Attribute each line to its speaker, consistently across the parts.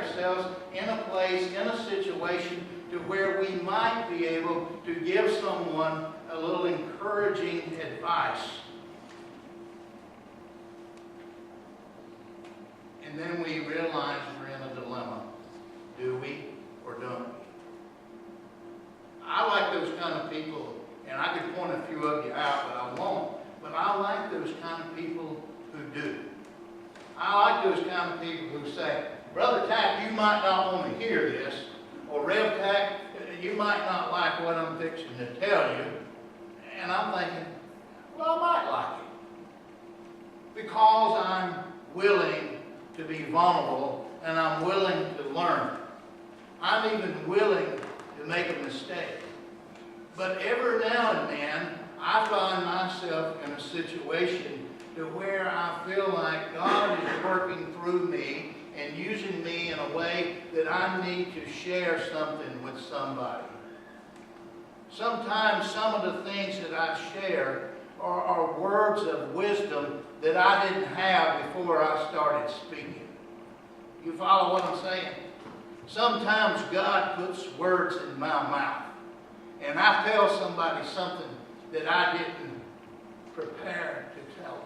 Speaker 1: ourselves in a place, in a situation to where we might be able to give someone a little encouraging advice. And then we realize we're in a dilemma. Do we or don't we? I like those kind of people, and I could point a few of you out, but I won't. But I like those kind of people who do. I like those kind of people who say, Brother Tack, you might not want to hear this, or Rev Tack, you might not like what I'm fixing to tell you. And I'm thinking, well, I might like it. Because I'm willing to be vulnerable, and I'm willing to learn. I'm even willing to make a mistake. But every now and then, I find myself in a situation to where I feel like God is working through me and using me in a way that I need to share something with somebody. Sometimes some of the things that I share are words of wisdom that I didn't have before I started speaking. You follow what I'm saying? Sometimes God puts words in my mouth, and I tell somebody something that I didn't prepare to tell them.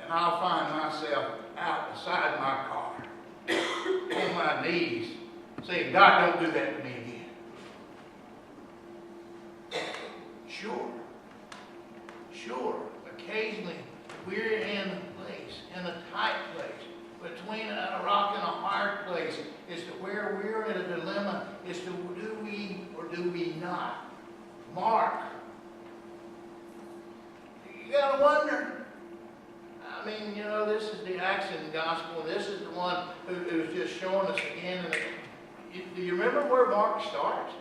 Speaker 1: And I'll find myself out beside my car, on my knees, saying, God, don't do that to me again. Sure, occasionally we're in a place, in a tight place, between a rock and a hard place, as to where we're in a dilemma, as to do we or do we not. Mark, you got to wonder. I mean, you know, this is the Acts Gospel, and this is the one who's just showing us again. Do you remember where Mark starts?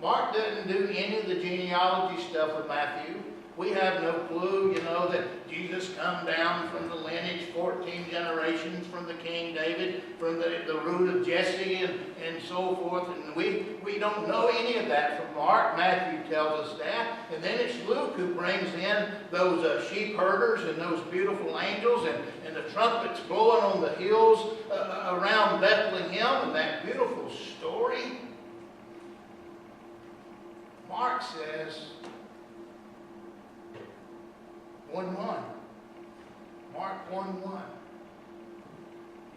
Speaker 1: Mark doesn't do any of the genealogy stuff with Matthew. We have no clue, you know, that Jesus come down from the lineage, 14 generations from the King David, from the root of Jesse and so forth. And we don't know any of that from Mark. Matthew tells us that. And then it's Luke who brings in those sheep herders and those beautiful angels and the trumpets blowing on the hills around Bethlehem and that beautiful story. Mark says 1:1. Mark 1:1.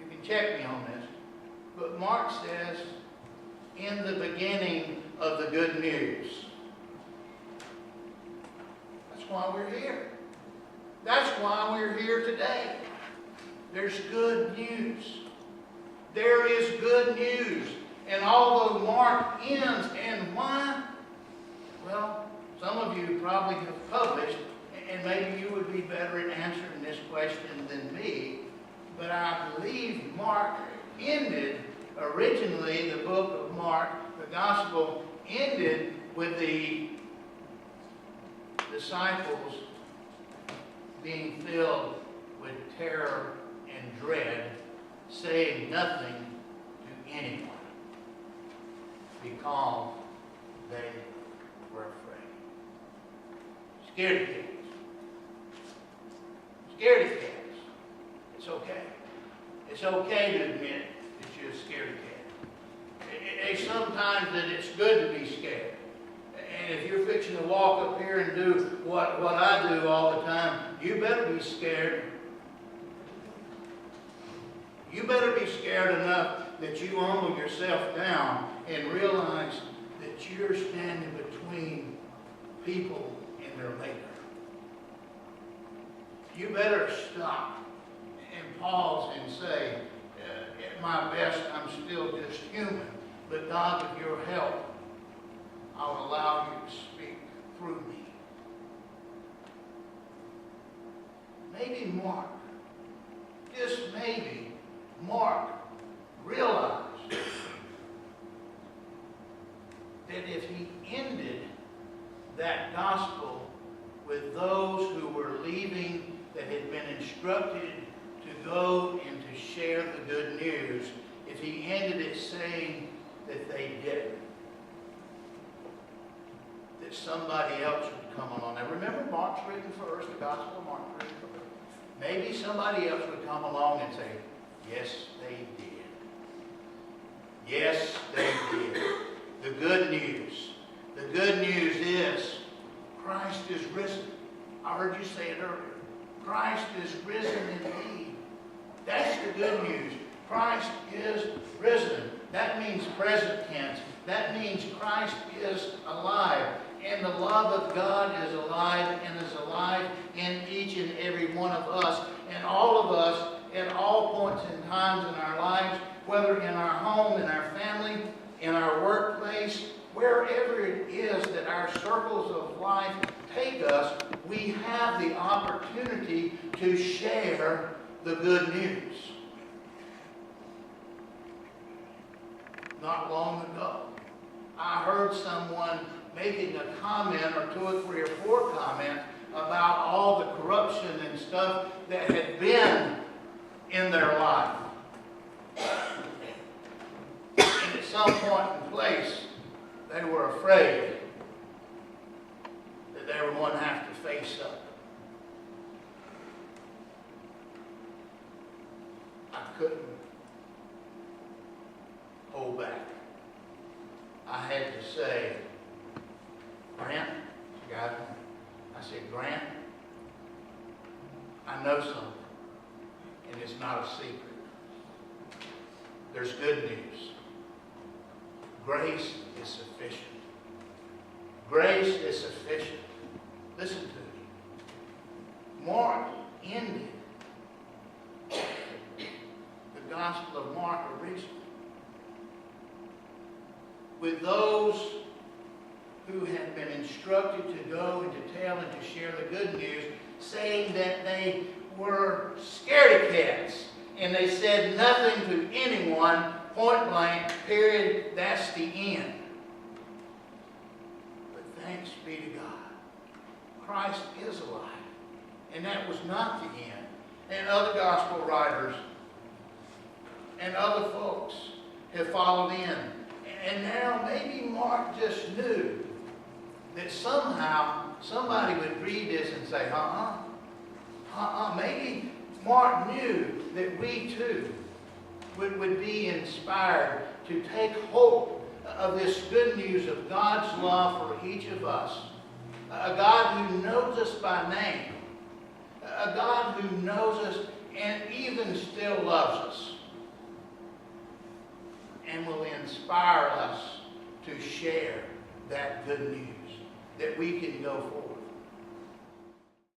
Speaker 1: You can check me on this. But Mark says, in the beginning of the good news. That's why we're here. That's why we're here today. There's good news. There is good news. And although Mark ends, and why? Well, some of you probably have published, and maybe you would be better at answering this question than me, but I believe Mark ended, originally the book of Mark, the gospel, ended with the disciples being filled with terror and dread, saying nothing to anyone because they were afraid. Scaredy cats. Scaredy cats. It's okay. It's okay to admit that you're a scaredy cat. It's sometimes that it's good to be scared. And if you're fixing to walk up here and do what I do all the time, you better be scared. You better be scared enough that you humble yourself down and realize that you're standing between people and their Maker. You better stop and pause and say, at my best, I'm still just human, but God, with your help, I'll allow you to speak through me. Maybe Mark, just maybe, Mark realized that if he ended that gospel with those who were leaving that had been instructed to go and to share the good news, if he ended it saying that they didn't, that somebody else would come along. Now remember, Mark's written first, the Gospel of Mark's written first. Maybe somebody else would come along and say, Yes, they did. Yes, they did. The good news. The good news is Christ is risen. I heard you say it earlier. Christ is risen indeed. That's the good news. Christ is risen. That means present tense. That means Christ is alive. And the love of God is alive and is alive in each and every one of us. And all of us, at all points and times in our lives, whether in our home, in our family, in our workplace, wherever it is that our circles of life take us, we have the opportunity to share the good news. Not long ago, I heard someone making a comment, or 2 or 3 or 4 comments, about all the corruption and stuff that had been in their life. And at some point in place, they were afraid that they were going to have to face up. I couldn't hold back. I had to say, Grant, I said, Grant, I know something, and it's not a secret. There's good news. Grace is sufficient. Grace is sufficient. Listen to me. Mark ended the Gospel of Mark originally with those who had been instructed to go and to tell and to share the good news, saying that they were scaredy cats and they said nothing to anyone, point blank, period, that's the end. But thanks be to God, Christ is alive. And that was not the end. And other gospel writers and other folks have followed in. And now maybe Mark just knew that somehow somebody would read this and say, maybe Mark knew that we too would be inspired to take hold of this good news of God's love for each of us. A God who knows us by name. A God who knows us and even still loves us. And will inspire us to share that good news, that we can go forward.